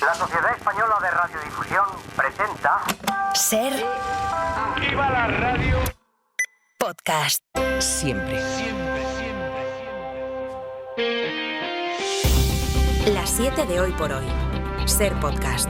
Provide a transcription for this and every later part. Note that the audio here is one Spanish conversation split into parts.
La Sociedad Española de Radiodifusión presenta... Ser... ¡Viva la radio! Podcast. Siempre. Las 7 de hoy por hoy. Ser Podcast.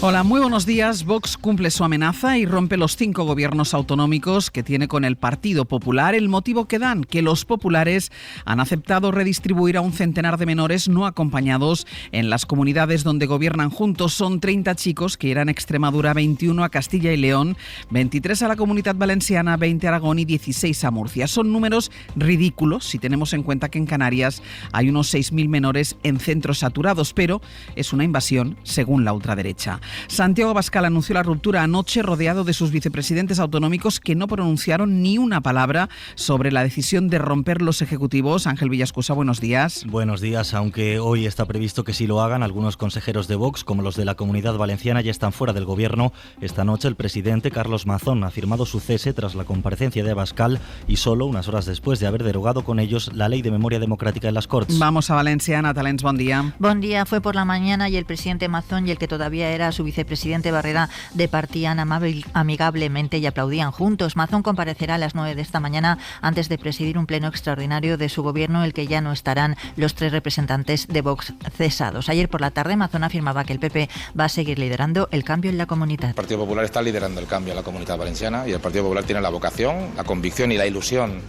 Hola, muy buenos días. Vox cumple su amenaza y rompe los 5 gobiernos autonómicos que tiene con el Partido Popular. El motivo que dan, que los populares han aceptado redistribuir a un centenar de menores no acompañados en las comunidades donde gobiernan juntos. Son 30 chicos que irán a Extremadura, 21 a Castilla y León, 23 a la Comunidad Valenciana, 20 a Aragón y 16 a Murcia. Son números ridículos si tenemos en cuenta que en Canarias hay unos 6.000 menores en centros saturados, pero es una invasión según la ultraderecha. Santiago Abascal anunció la ruptura anoche rodeado de sus vicepresidentes autonómicos que no pronunciaron ni una palabra sobre la decisión de romper los ejecutivos. Ángel Villascusa, buenos días. Buenos días, aunque hoy está previsto que sí lo hagan, algunos consejeros de Vox, como los de la Comunidad Valenciana, ya están fuera del gobierno. Esta noche el presidente Carlos Mazón ha firmado su cese tras la comparecencia de Abascal y solo unas horas después de haber derogado con ellos la Ley de Memoria Democrática en las Corts. Vamos a Valencia, Ana Talents, buen día. Buen día, fue por la mañana y el presidente Mazón y el que todavía era su vicepresidente Barrera departían amigablemente y aplaudían juntos. Mazón comparecerá a las 9 de esta mañana antes de presidir un pleno extraordinario de su gobierno, el que ya no estarán los 3 representantes de Vox cesados. Ayer por la tarde Mazón afirmaba que el PP va a seguir liderando el cambio en la comunidad. El Partido Popular está liderando el cambio en la Comunidad Valenciana y el Partido Popular tiene la vocación, la convicción y la ilusión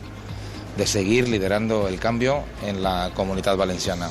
de seguir liderando el cambio en la Comunidad Valenciana.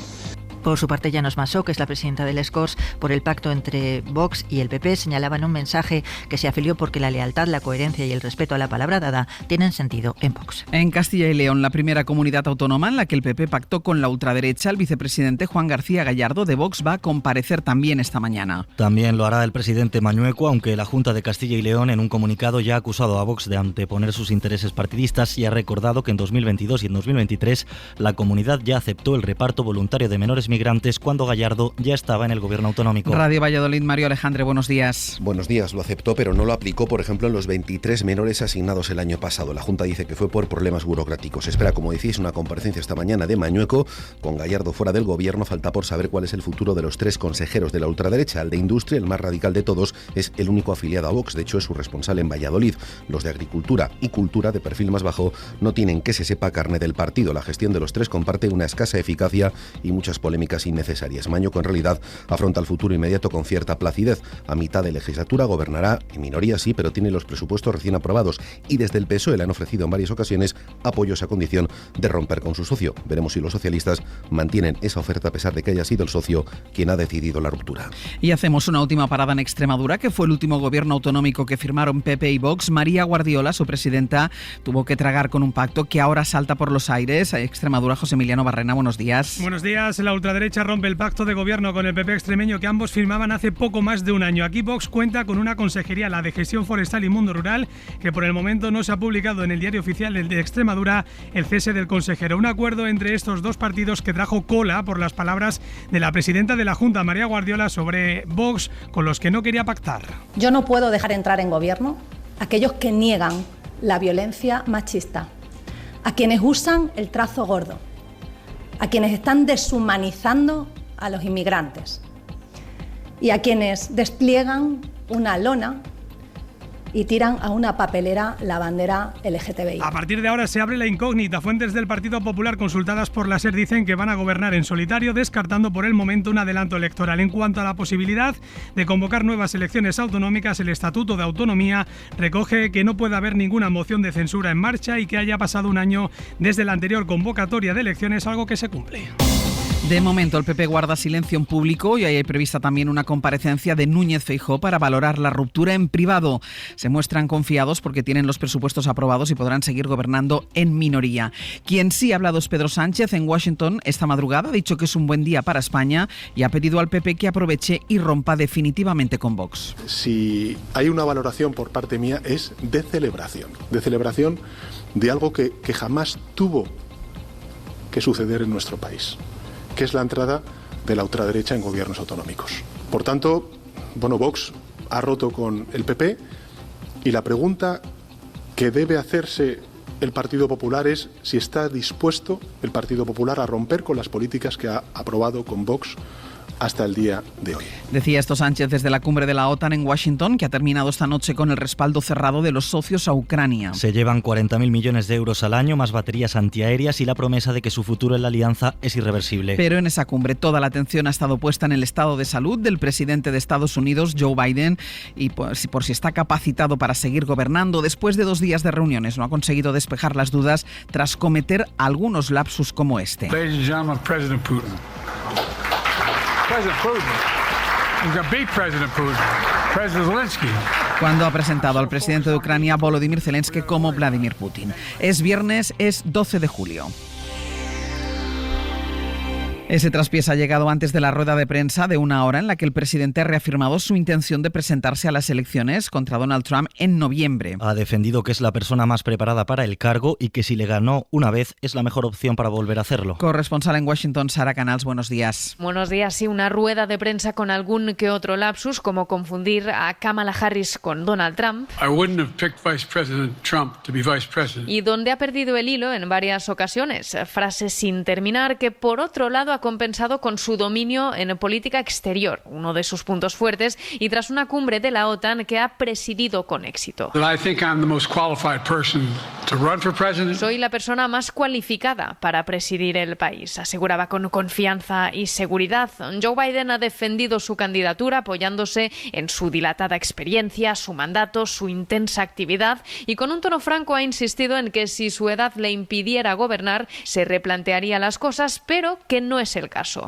Por su parte, Llanos Massó, que es la presidenta del Corts, por el pacto entre Vox y el PP, señalaba en un mensaje que se afilió porque la lealtad, la coherencia y el respeto a la palabra dada tienen sentido en Vox. En Castilla y León, la primera comunidad autónoma en la que el PP pactó con la ultraderecha, el vicepresidente Juan García Gallardo de Vox va a comparecer también esta mañana. También lo hará el presidente Mañueco, aunque la Junta de Castilla y León en un comunicado ya ha acusado a Vox de anteponer sus intereses partidistas y ha recordado que en 2022 y en 2023 la comunidad ya aceptó el reparto voluntario de menores migrantes cuando Gallardo ya estaba en el gobierno autonómico. Radio Valladolid, Mario Alejandre, buenos días. Buenos días, lo aceptó, pero no lo aplicó, por ejemplo, en los 23 menores asignados el año pasado. La Junta dice que fue por problemas burocráticos. Se espera, como decís, una comparecencia esta mañana de Mañueco. Con Gallardo fuera del gobierno, falta por saber cuál es el futuro de los 3 consejeros de la ultraderecha. El de Industria, el más radical de todos, es el único afiliado a Vox. De hecho, es su responsable en Valladolid. Los de Agricultura y Cultura, de perfil más bajo, no tienen, que se sepa, carne del partido. La gestión de los 3 comparte una escasa eficacia y muchas polémicas innecesarias. Mañueco en realidad afronta el futuro inmediato con cierta placidez. A mitad de legislatura gobernará en minoría, sí, pero tiene los presupuestos recién aprobados y desde el PSOE le han ofrecido en varias ocasiones apoyos a condición de romper con su socio. Veremos si los socialistas mantienen esa oferta a pesar de que haya sido el socio quien ha decidido la ruptura. Y hacemos una última parada en Extremadura, que fue el último gobierno autonómico que firmaron PP y Vox. María Guardiola, su presidenta, tuvo que tragar con un pacto que ahora salta por los aires. Extremadura, José Emiliano Barrena, buenos días. Buenos días. La ultraderecha rompe el pacto de gobierno con el PP extremeño que ambos firmaban hace poco más de un año. Aquí Vox cuenta con una consejería, la de Gestión Forestal y Mundo Rural, que por el momento no se ha publicado en el diario oficial de Extremadura el cese del consejero. Un acuerdo entre estos dos partidos que trajo cola por las palabras de la presidenta de la Junta, María Guardiola, sobre Vox, con los que no quería pactar. Yo no puedo dejar entrar en gobierno a aquellos que niegan la violencia machista, a quienes usan el trazo gordo, a quienes están deshumanizando a los inmigrantes y a quienes despliegan una lona y tiran a una papelera la bandera LGTBI. A partir de ahora se abre la incógnita. Fuentes del Partido Popular consultadas por la SER dicen que van a gobernar en solitario, descartando por el momento un adelanto electoral. En cuanto a la posibilidad de convocar nuevas elecciones autonómicas, el Estatuto de Autonomía recoge que no puede haber ninguna moción de censura en marcha y que haya pasado un año desde la anterior convocatoria de elecciones, algo que se cumple. De momento el PP guarda silencio en público y hay prevista también una comparecencia de Núñez Feijóo para valorar la ruptura en privado. Se muestran confiados porque tienen los presupuestos aprobados y podrán seguir gobernando en minoría. Quien sí ha hablado es Pedro Sánchez en Washington esta madrugada. Ha dicho que es un buen día para España y ha pedido al PP que aproveche y rompa definitivamente con Vox. Si hay una valoración por parte mía es de celebración de algo que jamás tuvo que suceder en nuestro país, que es la entrada de la ultraderecha en gobiernos autonómicos. Por tanto, Vox ha roto con el PP y la pregunta que debe hacerse el Partido Popular es si está dispuesto el Partido Popular a romper con las políticas que ha aprobado con Vox hasta el día de hoy. Decía esto Sánchez desde la cumbre de la OTAN en Washington, que ha terminado esta noche con el respaldo cerrado de los socios a Ucrania. Se llevan 40.000 millones de euros al año, más baterías antiaéreas y la promesa de que su futuro en la alianza es irreversible. Pero en esa cumbre toda la atención ha estado puesta en el estado de salud del presidente de Estados Unidos, Joe Biden, y por si está capacitado para seguir gobernando. Después de 2 días de reuniones no ha conseguido despejar las dudas tras cometer algunos lapsus como este. Ladies and gentlemen, President Putin. President Putin. We've got big President Putin. President Zelensky. Cuando ha presentado al presidente de Ucrania, Volodymyr Zelensky, como Vladimir Putin. Es viernes, es 12 de julio. Ese traspiés ha llegado antes de la rueda de prensa de 1 hora en la que el presidente ha reafirmado su intención de presentarse a las elecciones contra Donald Trump en noviembre. Ha defendido que es la persona más preparada para el cargo y que si le ganó una vez es la mejor opción para volver a hacerlo. Corresponsal en Washington, Sara Canals, buenos días. Buenos días. Sí, una rueda de prensa con algún que otro lapsus, como confundir a Kamala Harris con Donald Trump. I wouldn't have picked Vice President Trump to be Vice President. Y donde ha perdido el hilo en varias ocasiones. Frases sin terminar que, por otro lado, ha compensado con su dominio en política exterior, uno de sus puntos fuertes, y tras una cumbre de la OTAN que ha presidido con éxito. Soy la persona más cualificada para presidir el país, aseguraba con confianza y seguridad. Joe Biden ha defendido su candidatura apoyándose en su dilatada experiencia, su mandato, su intensa actividad, y con un tono franco ha insistido en que si su edad le impidiera gobernar, se replantearía las cosas, pero que no es el caso.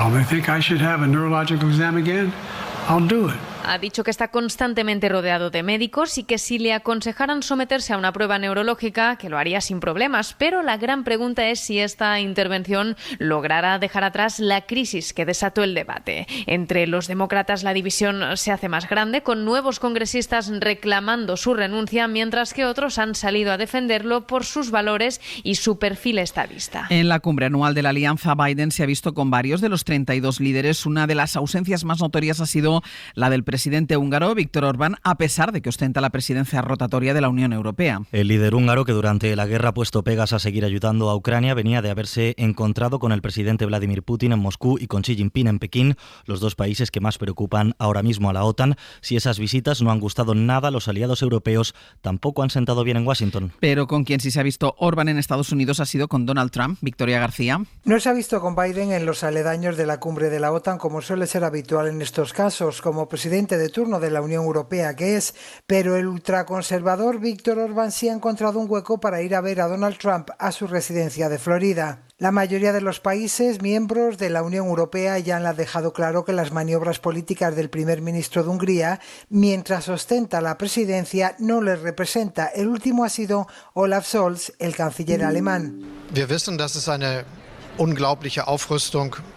Ha dicho que está constantemente rodeado de médicos y que si le aconsejaran someterse a una prueba neurológica, que lo haría sin problemas. Pero la gran pregunta es si esta intervención logrará dejar atrás la crisis que desató el debate. Entre los demócratas la división se hace más grande, con nuevos congresistas reclamando su renuncia, mientras que otros han salido a defenderlo por sus valores y su perfil estadista. En la cumbre anual de la Alianza, Biden se ha visto con varios de los 32 líderes. Una de las ausencias más notorias ha sido la del presidente húngaro, Viktor Orbán, a pesar de que ostenta la presidencia rotatoria de la Unión Europea. El líder húngaro, que durante la guerra ha puesto pegas a seguir ayudando a Ucrania, venía de haberse encontrado con el presidente Vladimir Putin en Moscú y con Xi Jinping en Pekín, los dos países que más preocupan ahora mismo a la OTAN. Si esas visitas no han gustado nada a los aliados europeos, tampoco han sentado bien en Washington. Pero con quien sí se ha visto Orbán en Estados Unidos ha sido con Donald Trump. Victoria García. No se ha visto con Biden en los aledaños de la cumbre de la OTAN, como suele ser habitual en estos casos, como presidente de turno de la Unión Europea que es, pero el ultraconservador Viktor Orbán sí ha encontrado un hueco para ir a ver a Donald Trump a su residencia de Florida. La mayoría de los países miembros de la Unión Europea ya han dejado claro que las maniobras políticas del primer ministro de Hungría, mientras ostenta la presidencia, no les representa. El último ha sido Olaf Scholz, el canciller alemán.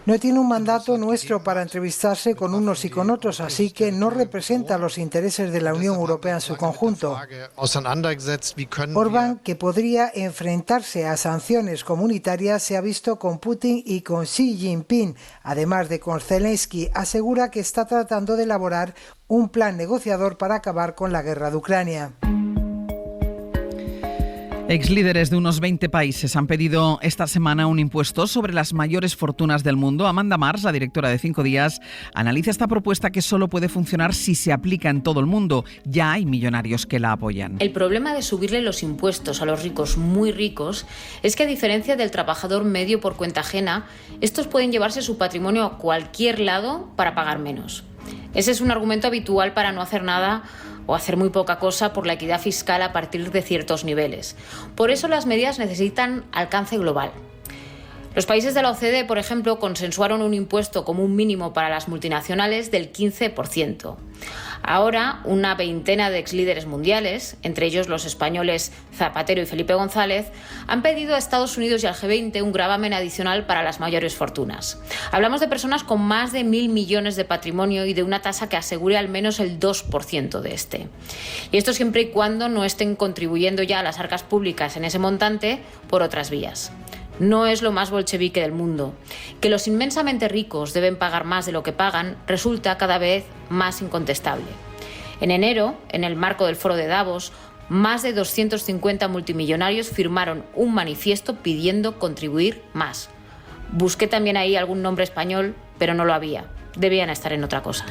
No tiene un mandato nuestro para entrevistarse con unos y con otros, así que no representa los intereses de la Unión Europea en su conjunto. Orbán, que podría enfrentarse a sanciones comunitarias, se ha visto con Putin y con Xi Jinping, además de con Zelensky. Asegura que está tratando de elaborar un plan negociador para acabar con la guerra de Ucrania. Exlíderes de unos 20 países han pedido esta semana un impuesto sobre las mayores fortunas del mundo. Amanda Mars, la directora de 5 Días, analiza esta propuesta que solo puede funcionar si se aplica en todo el mundo. Ya hay millonarios que la apoyan. El problema de subirle los impuestos a los ricos muy ricos es que, a diferencia del trabajador medio por cuenta ajena, estos pueden llevarse su patrimonio a cualquier lado para pagar menos. Ese es un argumento habitual para no hacer nada o hacer muy poca cosa por la equidad fiscal a partir de ciertos niveles. Por eso las medidas necesitan alcance global. Los países de la OCDE, por ejemplo, consensuaron un impuesto como un mínimo para las multinacionales del 15%. Ahora, una veintena de exlíderes mundiales, entre ellos los españoles Zapatero y Felipe González, han pedido a Estados Unidos y al G20 un gravamen adicional para las mayores fortunas. Hablamos de personas con más de 1.000 millones de patrimonio y de una tasa que asegure al menos el 2% de este. Y esto siempre y cuando no estén contribuyendo ya a las arcas públicas en ese montante por otras vías. No es lo más bolchevique del mundo. Que los inmensamente ricos deben pagar más de lo que pagan resulta cada vez más incontestable. En enero, en el marco del foro de Davos, más de 250 multimillonarios firmaron un manifiesto pidiendo contribuir más. Busqué también ahí algún nombre español, pero no lo había. debían estar en otra cosa.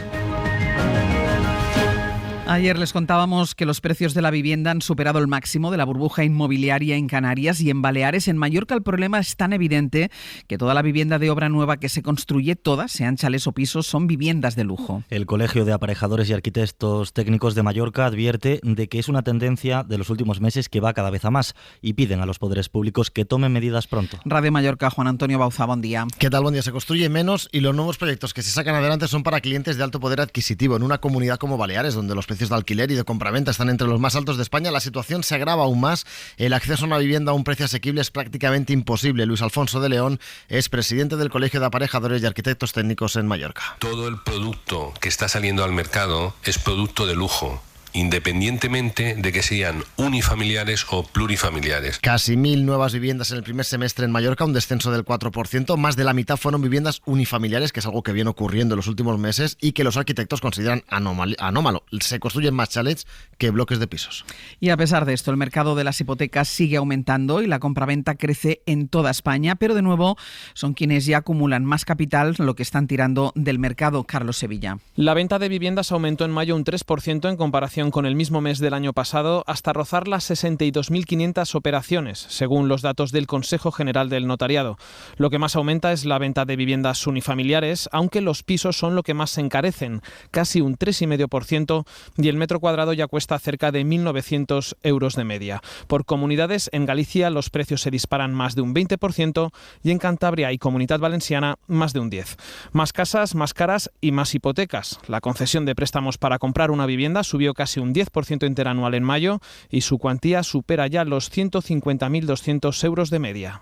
Ayer les contábamos que los precios de la vivienda han superado el máximo de la burbuja inmobiliaria en Canarias y en Baleares. En Mallorca el problema es tan evidente que toda la vivienda de obra nueva que se construye, todas, sean chalés o pisos, son viviendas de lujo. El Colegio de Aparejadores y Arquitectos Técnicos de Mallorca advierte de que es una tendencia de los últimos meses que va cada vez a más y piden a los poderes públicos que tomen medidas pronto. Radio Mallorca, Juan Antonio Bauza, buen día. ¿Qué tal? Buen día. Se construye menos y los nuevos proyectos que se sacan adelante son para clientes de alto poder adquisitivo. En una comunidad como Baleares, donde los precios de alquiler y de compraventa están entre los más altos de España, la situación se agrava aún más. El acceso a una vivienda a un precio asequible es prácticamente imposible. Luis Alfonso de León es presidente del Colegio de Aparejadores y Arquitectos Técnicos en Mallorca. Todo el producto que está saliendo al mercado es producto de lujo, independientemente de que sean unifamiliares o plurifamiliares. Casi 1.000 nuevas viviendas en el primer semestre en Mallorca, un descenso del 4%. Más de la mitad fueron viviendas unifamiliares, que es algo que viene ocurriendo en los últimos meses y que los arquitectos consideran anómalo. Se construyen más chalets que bloques de pisos. Y a pesar de esto, el mercado de las hipotecas sigue aumentando y la compraventa crece en toda España, pero de nuevo son quienes ya acumulan más capital lo que están tirando del mercado. Carlos Sevilla. La venta de viviendas aumentó en mayo un 3% en comparación con el mismo mes del año pasado, hasta rozar las 62.500 operaciones, según los datos del Consejo General del Notariado. Lo que más aumenta es la venta de viviendas unifamiliares, aunque los pisos son lo que más se encarecen, casi un 3,5%, y el metro cuadrado ya cuesta cerca de 1.900 euros de media. Por comunidades, en Galicia los precios se disparan más de un 20% y en Cantabria y Comunidad Valenciana más de un 10%. Más casas, más caras y más hipotecas. La concesión de préstamos para comprar una vivienda subió casi un 10% interanual en mayo y su cuantía supera ya los 150.200 euros de media.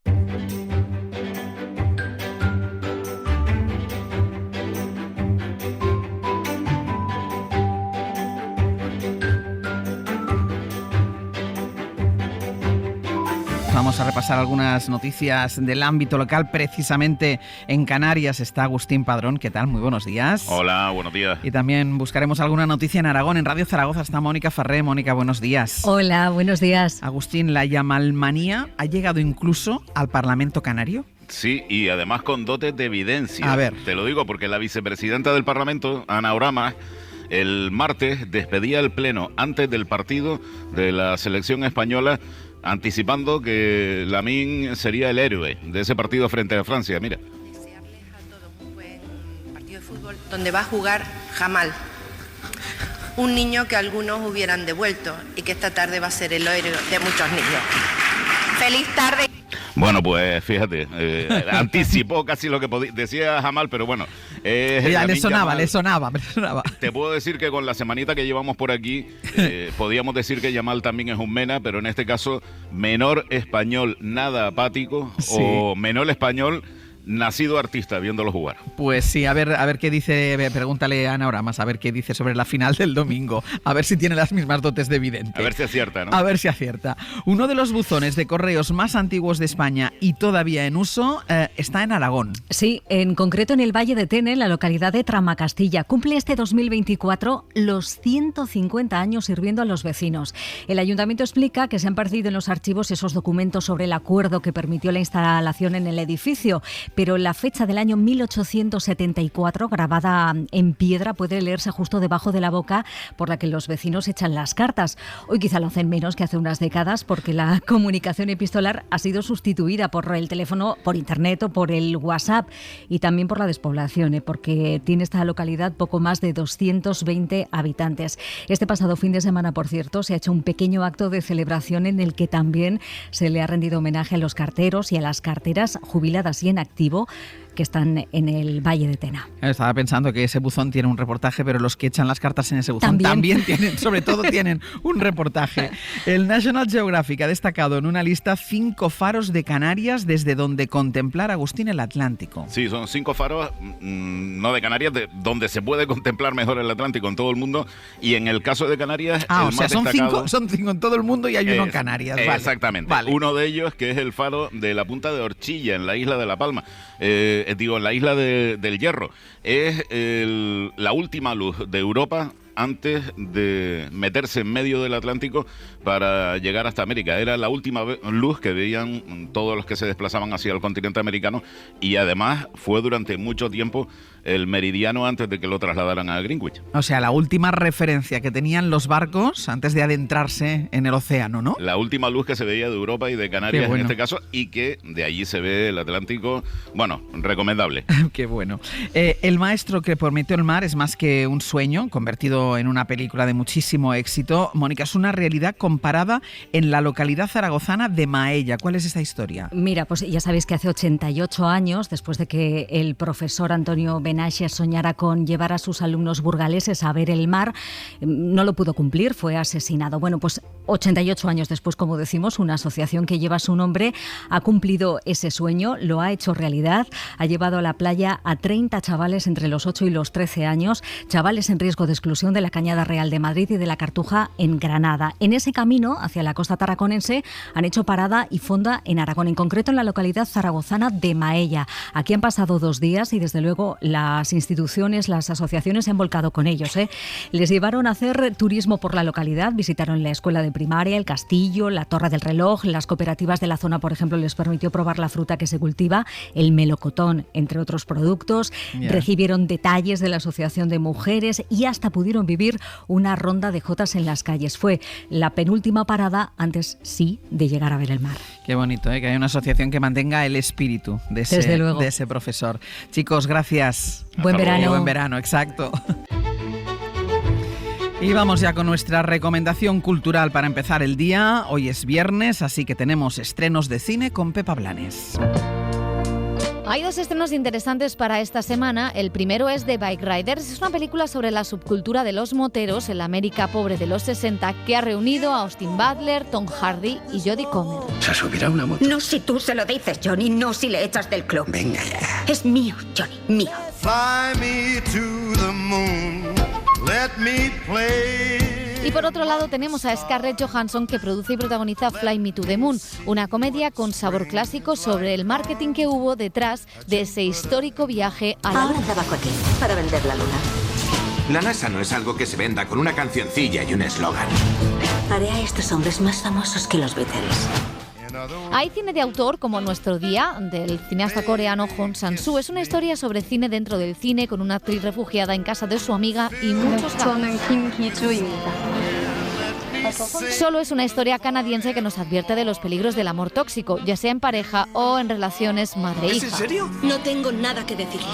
Vamos a repasar algunas noticias del ámbito local. Precisamente en Canarias está Agustín Padrón. ¿Qué tal? Muy buenos días. Hola, buenos días. Y también buscaremos alguna noticia en Aragón. En Radio Zaragoza está Mónica Ferré. Mónica, buenos días. Hola, buenos días. Agustín, la yamalmanía ha llegado incluso al Parlamento Canario. Sí, y además con dotes de evidencia. A ver. Te lo digo porque la vicepresidenta del Parlamento, Ana Oramas, el martes despedía el pleno antes del partido de la selección española, anticipando que Lamine sería el héroe de ese partido frente a Francia. Mira. Desearles a todos un buen partido de fútbol donde va a jugar Jamal, un niño que algunos hubieran devuelto y que esta tarde va a ser el héroe de muchos niños. ¡Feliz tarde! Bueno, pues fíjate, anticipó casi lo que decía Jamal, pero bueno. Le sonaba. Te puedo decir que con la semanita que llevamos por aquí, podíamos decir que Yamal también es un mena, pero en este caso, menor español nada apático, sí, o menor español nacido artista viéndolo jugar. Pues sí, a ver qué dice, pregúntale a Ana Oramas, a ver qué dice sobre la final del domingo, a ver si tiene las mismas dotes de vidente. A ver si acierta, ¿no? A ver si acierta. Uno de los buzones de correos más antiguos de España y todavía en uso está en Aragón. Sí, en concreto en el Valle de Tene, en la localidad de Tramacastilla. Cumple este 2024 los 150 años sirviendo a los vecinos. El ayuntamiento explica que se han perdido en los archivos esos documentos sobre el acuerdo que permitió la instalación en el edificio, pero la fecha del año 1874, grabada en piedra, puede leerse justo debajo de la boca por la que los vecinos echan las cartas. Hoy quizá lo hacen menos que hace unas décadas porque la comunicación epistolar ha sido sustituida por el teléfono, por internet o por el WhatsApp, y también por la despoblación, porque tiene esta localidad poco más de 220 habitantes. Este pasado fin de semana, por cierto, se ha hecho un pequeño acto de celebración en el que también se le ha rendido homenaje a los carteros y a las carteras jubiladas y en activo que están en el Valle de Tena. Estaba pensando que ese buzón tiene un reportaje, pero los que echan las cartas en ese buzón también tienen, sobre todo tienen un reportaje. El National Geographic ha destacado en una lista 5 faros de Canarias desde donde contemplar, Agustín, el Atlántico. Sí, son 5 faros, no de Canarias, de donde se puede contemplar mejor el Atlántico en todo el mundo, y en el caso de Canarias, son destacado, son 5 en todo el mundo y hay uno en Canarias. Vale. Exactamente. Vale. Uno de ellos que es el faro de la Punta de Orchilla, en la isla de La Palma. En la isla del Hierro. Es la última luz de Europa antes de meterse en medio del Atlántico para llegar hasta América. Era la última luz que veían todos los que se desplazaban hacia el continente americano, y además fue durante mucho tiempo el meridiano antes de que lo trasladaran a Greenwich. O sea, la última referencia que tenían los barcos antes de adentrarse en el océano, ¿no? La última luz que se veía de Europa y de Canarias, en este caso, y que de allí se ve el Atlántico. Bueno, recomendable. Qué bueno. El maestro que prometió el mar es más que un sueño, convertido en una película de muchísimo éxito. Mónica, es una realidad comparada en la localidad zaragozana de Maella. ¿Cuál es esta historia? Mira, pues ya sabéis que hace 88 años, después de que el profesor Antonio Benassia soñara con llevar a sus alumnos burgaleses a ver el mar, no lo pudo cumplir, fue asesinado. Bueno, pues 88 años después, como decimos, una asociación que lleva su nombre ha cumplido ese sueño, lo ha hecho realidad, ha llevado a la playa a 30 chavales entre los 8 y los 13 años, chavales en riesgo de exclusión de la Cañada Real de Madrid y de la Cartuja en Granada. En ese camino hacia la costa tarraconense han hecho parada y fonda en Aragón, en concreto en la localidad zaragozana de Maella. Aquí han pasado 2 días y desde luego las instituciones, las asociaciones se han volcado con ellos. Les llevaron a hacer turismo por la localidad, visitaron la escuela de primaria, el castillo, la Torre del Reloj. Las cooperativas de la zona, por ejemplo, les permitió probar la fruta que se cultiva, el melocotón, entre otros productos. Recibieron detalles de la Asociación de Mujeres y hasta pudieron vivir una ronda de jotas en las calles. Fue la penúltima parada antes, sí, de llegar a ver el mar. Qué bonito, que haya una asociación que mantenga el espíritu de ese profesor. Chicos, gracias. Buen verano. Buen verano, exacto. Y vamos ya con nuestra recomendación cultural para empezar el día. Hoy es viernes, así que tenemos estrenos de cine con Pepa Blanes. Hay 2 estrenos interesantes para esta semana. El primero es The Bike Riders. Es una película sobre la subcultura de los moteros en la América pobre de los 60 que ha reunido a Austin Butler, Tom Hardy y Jodie Comer. ¿Se subirá una moto? No si tú se lo dices, Johnny, no si le echas del club. Venga ya. Es mío, Johnny, mío. Fly me to the moon, let me play. Y por otro lado tenemos a Scarlett Johansson, que produce y protagoniza Fly Me to the Moon, una comedia con sabor clásico sobre el marketing que hubo detrás de ese histórico viaje a la Ahora trabajo aquí, para vender la luna. La NASA no es algo que se venda con una cancioncilla y un eslogan. Haré a estos hombres más famosos que los Beatles. Hay cine de autor como Nuestro Día, del cineasta coreano Hong Sang-soo. Es una historia sobre cine dentro del cine, con una actriz refugiada en casa de su amiga y muchos gatos. Solo es una historia canadiense que nos advierte de los peligros del amor tóxico, ya sea en pareja o en relaciones madre-hija. ¿Es en serio? No tengo nada que decirle.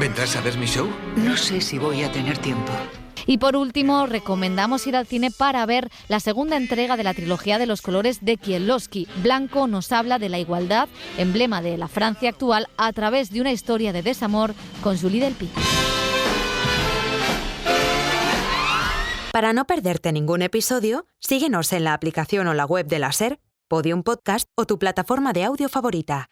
¿Vendrás a ver mi show? No sé si voy a tener tiempo. Y por último, recomendamos ir al cine para ver la segunda entrega de la trilogía de los colores de Kieslowski. Blanco nos habla de la igualdad, emblema de la Francia actual, a través de una historia de desamor con Julie Delpy. Para no perderte ningún episodio, síguenos en la aplicación o la web de la SER, Podium Podcast o tu plataforma de audio favorita.